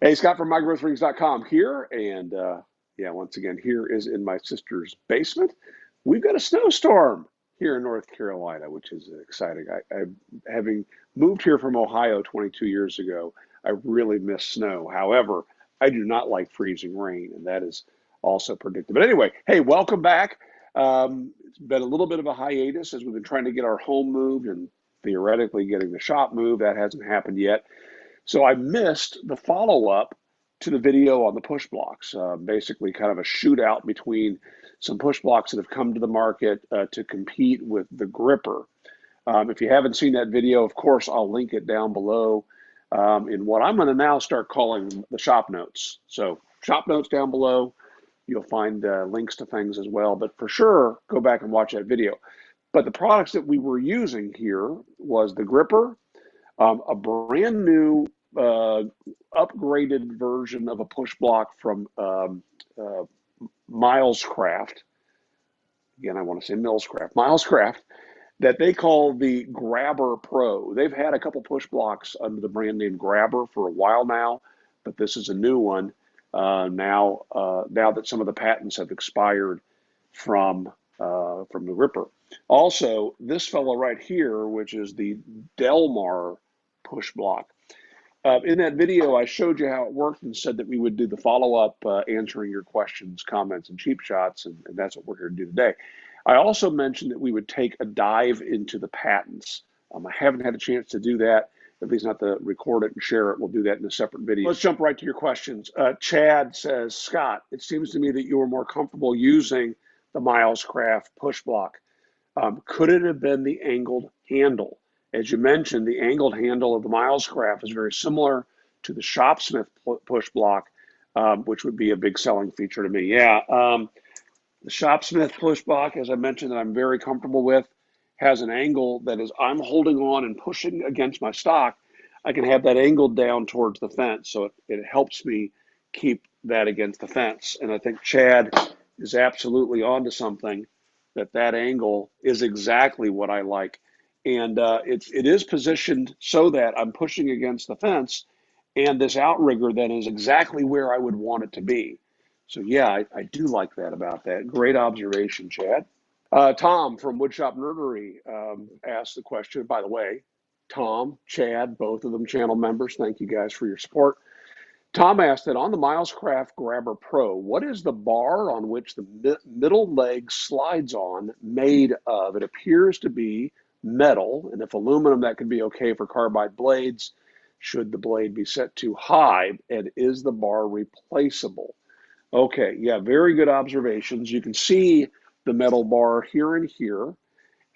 Hey, Scott from MyGrowthRings.com here, and yeah, once again, here is in my sister's basement. We've got a snowstorm here in North Carolina, which is exciting. Having moved here from Ohio 22 years ago, I really miss snow. However, I do not like freezing rain, and that is also predicted. But anyway, hey, welcome back. It's been a little bit of a hiatus as we've been trying to get our home moved and theoretically getting the shop moved. That hasn't happened yet. So I missed the follow-up to the video on the push blocks, basically kind of a shootout between some push blocks that have come to the market to compete with the Grr-Ripper. If you haven't seen that video, of course, I'll link it down below in what I'm going to now start calling the shop notes. So shop notes down below. You'll find links to things as well, but for sure, go back and watch that video. But the products that we were using here was the Grr-Ripper, a brand new uh, upgraded version of a push block from Miles Craft. Again, I want to say Mills Craft, Miles Craft, that they call the Grabber Pro. They've had a couple push blocks under the brand name Grabber for a while now, but this is a new one now that some of the patents have expired from the Ripper. Also, this fellow right here, which is the Delmar push block. In that video, I showed you how it worked and said that we would do the follow-up answering your questions, comments, and cheap shots, and that's what we're here to do today. I also mentioned that we would take a dive into the patents. I haven't had a chance to do that, at least not to record it and share it. We'll do that in a separate video. Let's jump right to your questions. Chad says, Scott, it seems to me that you were more comfortable using the Miles Craft push block. Could it have been the angled handle? As you mentioned, the angled handle of the Miles Craft is very similar to the Shopsmith push block, which would be a big selling feature to me. Yeah, the Shopsmith push block, as I mentioned, that I'm very comfortable with, has an angle that is I'm holding on and pushing against my stock. I can have that angled down towards the fence, so it helps me keep that against the fence. And I think Chad is absolutely onto something, that angle is exactly what I like. And it is positioned so that I'm pushing against the fence, and this outrigger then is exactly where I would want it to be. So yeah, I do like that about that. Great observation, Chad. Tom from Woodshop Nerdery asked the question. By the way, Tom, Chad, both of them channel members. Thank you guys for your support. Tom asked that on the Milescraft Grabber Pro, what is the bar on which the middle leg slides on made of? It appears to be metal, and if aluminum, that could be okay for carbide blades, should the blade be set too high, and is the bar replaceable? Okay, yeah, very good observations. You can see the metal bar here and here,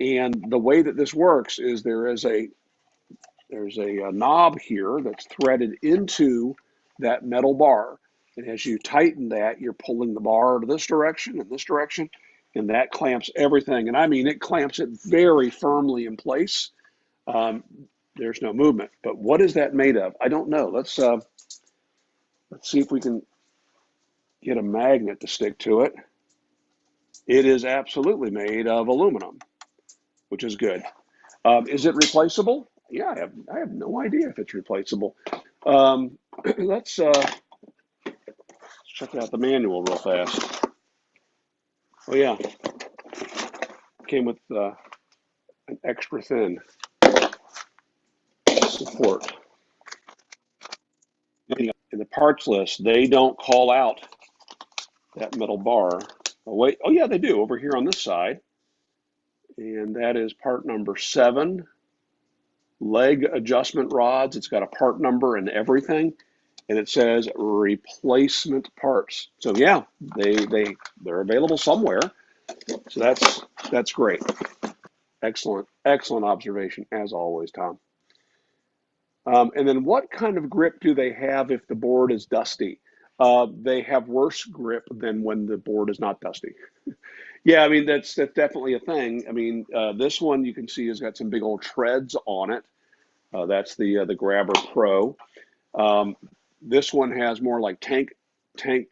and the way that this works is there's a knob here that's threaded into that metal bar. And as you tighten that, you're pulling the bar to this direction and this direction, and that clamps everything. And I mean, it clamps it very firmly in place. Um, there's no movement. But what is that made of? I don't know. Let's see if we can get a magnet to stick to it. It is absolutely made of aluminum, which is good. Is it replaceable? Yeah, I have no idea if it's replaceable. Um, let's check out the manual real fast. Oh yeah, came with an extra thin support. In the parts list, they don't call out that metal bar. Oh wait, oh yeah, they do over here on this side. And that is part number 7, leg adjustment rods. It's got a part number and everything. And it says replacement parts. So yeah, they're available somewhere. So that's great. Excellent observation as always, Tom. And then what kind of grip do they have if the board is dusty? They have worse grip than when the board is not dusty. Yeah, I mean that's definitely a thing. I mean this one you can see has got some big old treads on it. That's the Grabber Pro. Um, this one has more like tank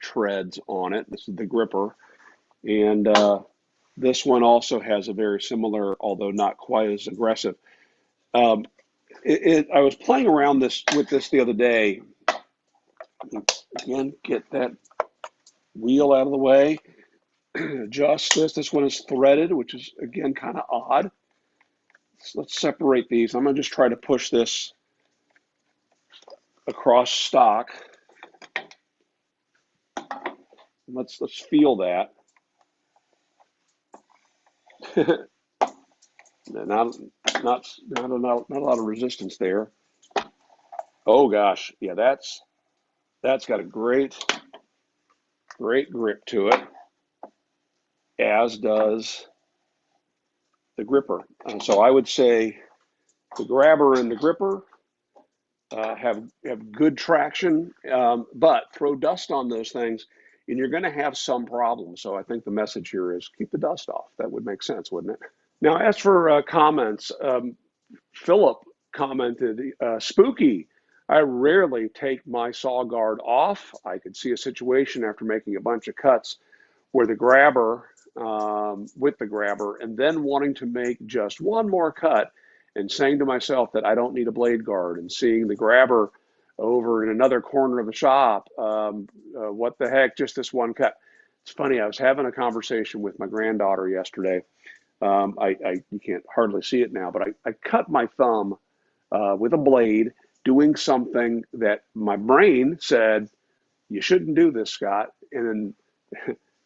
treads on it. This is the Grr-Ripper, and this one also has a very similar, although not quite as aggressive. Um, I was playing around with this the other day, Again, get that wheel out of the way. Adjust this. This one is threaded, which is, again, kind of odd. So let's separate these. I'm going to just try to push this across stock. Let's feel that. not, not a lot of resistance there. Oh gosh, yeah, that's got a great grip to it, as does the gripper. So I would say the grabber and the gripper have good traction, but throw dust on those things, and you're going to have some problems. So I think the message here is keep the dust off. That would make sense, wouldn't it? Now, as for comments, Philip commented, spooky. I rarely take my saw guard off. I could see a situation after making a bunch of cuts where the grabber, with the grabber, and then wanting to make just one more cut and saying to myself that I don't need a blade guard, and seeing the grabber over in another corner of the shop. What the heck, just this one cut. It's funny, I was having a conversation with my granddaughter yesterday. You can't hardly see it now, but I cut my thumb with a blade doing something that my brain said, you shouldn't do this, Scott. And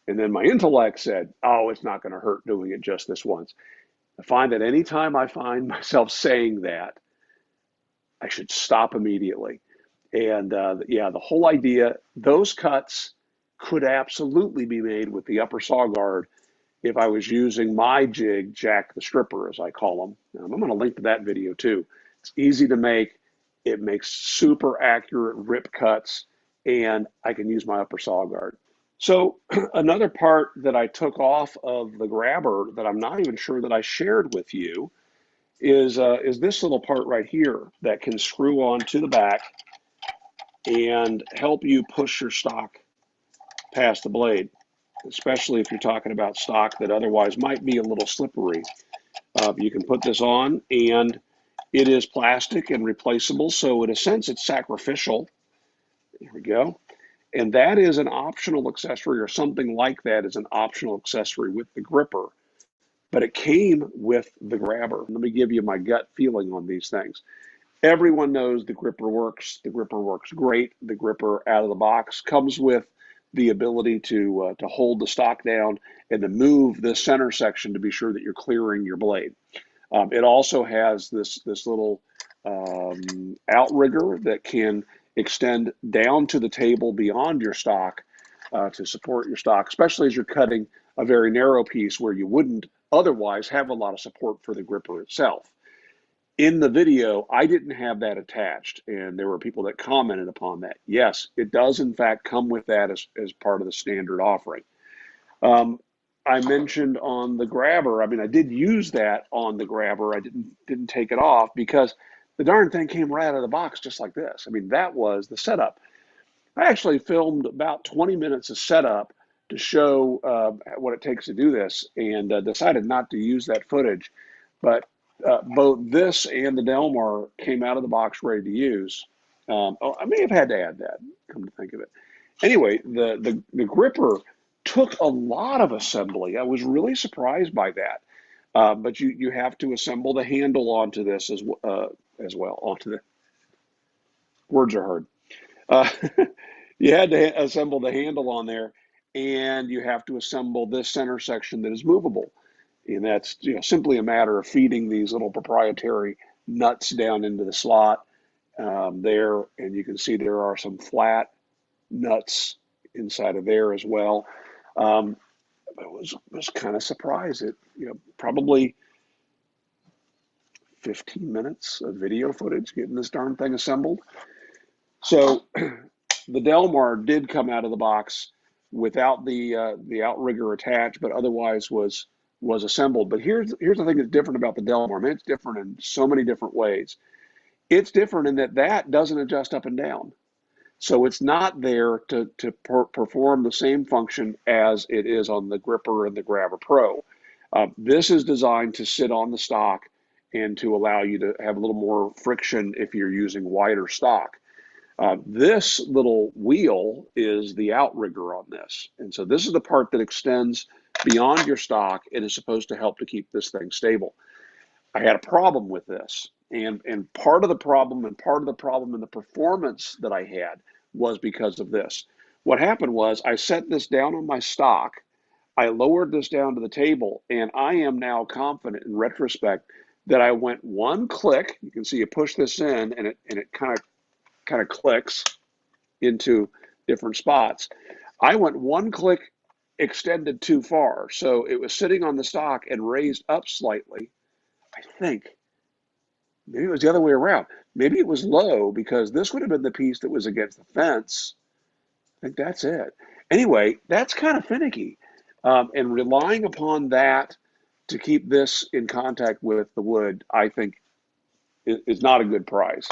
then my intellect said, oh, it's not going to hurt doing it just this once. I find that anytime I find myself saying that, I should stop immediately. And yeah, the whole idea, those cuts could absolutely be made with the upper saw guard if I was using my jig, Jack the Stripper, as I call them. I'm going to link to that video too. It's easy to make. It makes super accurate rip cuts, and I can use my upper saw guard. So another part that I took off of the grabber that I'm not even sure that I shared with you is this little part right here that can screw on to the back and help you push your stock past the blade, especially if you're talking about stock that otherwise might be a little slippery. You can put this on, and it is plastic and replaceable, so in a sense it's sacrificial. There we go. And that is an optional accessory, or something like that is an optional accessory with the gripper, but it came with the grabber. Let me give you my gut feeling on these things. Everyone knows the gripper works. The gripper works great. The gripper out of the box comes with the ability to hold the stock down and to move the center section to be sure that you're clearing your blade. It also has this little outrigger that can extend down to the table beyond your stock to support your stock, especially as you're cutting a very narrow piece where you wouldn't otherwise have a lot of support for the gripper itself. In the video, I didn't have that attached, and there were people that commented upon that. Yes, it does in fact come with that as part of the standard offering. I mentioned on the grabber, I mean, I did use that on the grabber. I didn't take it off because the darn thing came right out of the box just like this. I mean, that was the setup. I actually filmed about 20 minutes of setup to show what it takes to do this, and decided not to use that footage. But both this and the Delmar came out of the box ready to use. I may have had to add that, come to think of it. Anyway, the gripper took a lot of assembly. I was really surprised by that. But you have to assemble the handle onto this as well. Onto the words are hard. Uh, you had to assemble the handle on there, and you have to assemble this center section that is movable. And that's simply a matter of feeding these little proprietary nuts down into the slot there. And you can see there are some flat nuts inside of there as well. I was kind of surprised. It probably 15 minutes of video footage getting this darn thing assembled. So the Delmar did come out of the box without the outrigger attached, but otherwise was assembled. But here's the thing that's different about the Delmar. I mean, it's different in so many different ways. It's different in that doesn't adjust up and down. So it's not there to perform the same function as it is on the Gripper and the Grabber Pro. This is designed to sit on the stock and to allow you to have a little more friction if you're using wider stock. This little wheel is the outrigger on this. And so this is the part that extends beyond your stock and is supposed to help to keep this thing stable. I had a problem with this. And part of the problem in the performance that I had was because of this. What happened was I set this down on my stock. I lowered this down to the table, and I am now confident in retrospect that I went one click. You can see you push this in, and it kind of clicks into different spots. I went one click extended too far, so it was sitting on the stock and raised up slightly. I think maybe it was the other way around. Maybe it was low because this would have been the piece that was against the fence. I think that's it. Anyway, that's kind of finicky. And relying upon that to keep this in contact with the wood, I think is not a good price.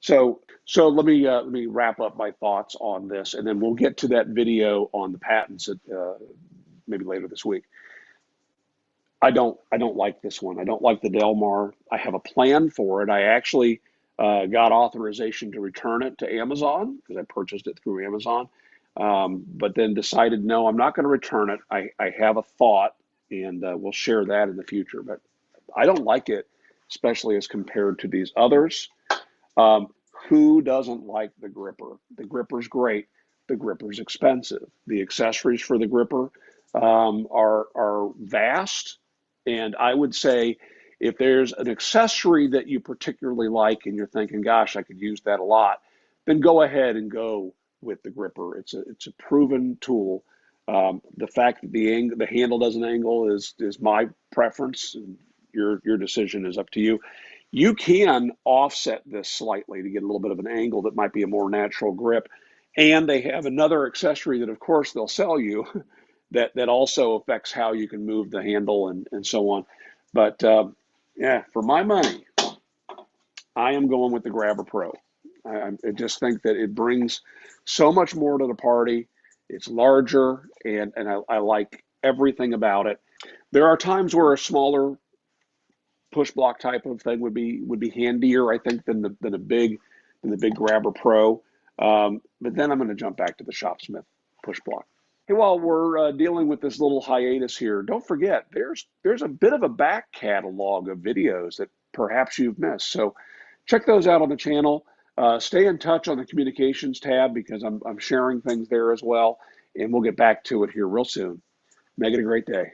So let me wrap up my thoughts on this, and then we'll get to that video on the patents at, maybe later this week. I don't like this one. I don't like the Delmar. I have a plan for it. I actually got authorization to return it to Amazon because I purchased it through Amazon, but then decided no, I'm not going to return it. I have a thought, and we'll share that in the future. But I don't like it, especially as compared to these others. Um, who doesn't like the gripper? The gripper's great. The gripper's expensive. The accessories for the gripper are vast, and I would say if there's an accessory that you particularly like and you're thinking, "Gosh, I could use that a lot," then go ahead and go with the gripper. It's a proven tool. The fact that the handle doesn't angle is my preference, and your decision is up to you. You can offset this slightly to get a little bit of an angle that might be a more natural grip. And they have another accessory that, of course, they'll sell you that also affects how you can move the handle and so on. But yeah, for my money, I am going with the Grabber Pro. I just think that it brings so much more to the party. It's larger, and I like everything about it. There are times where a smaller push block type of thing would be handier, I think, than the big Grabber Pro. But then I'm going to jump back to the Shopsmith push block. Hey, while we're dealing with this little hiatus here, don't forget there's a bit of a back catalog of videos that perhaps you've missed. So check those out on the channel. Stay in touch on the communications tab because I'm sharing things there as well, and we'll get back to it here real soon. Make it a great day.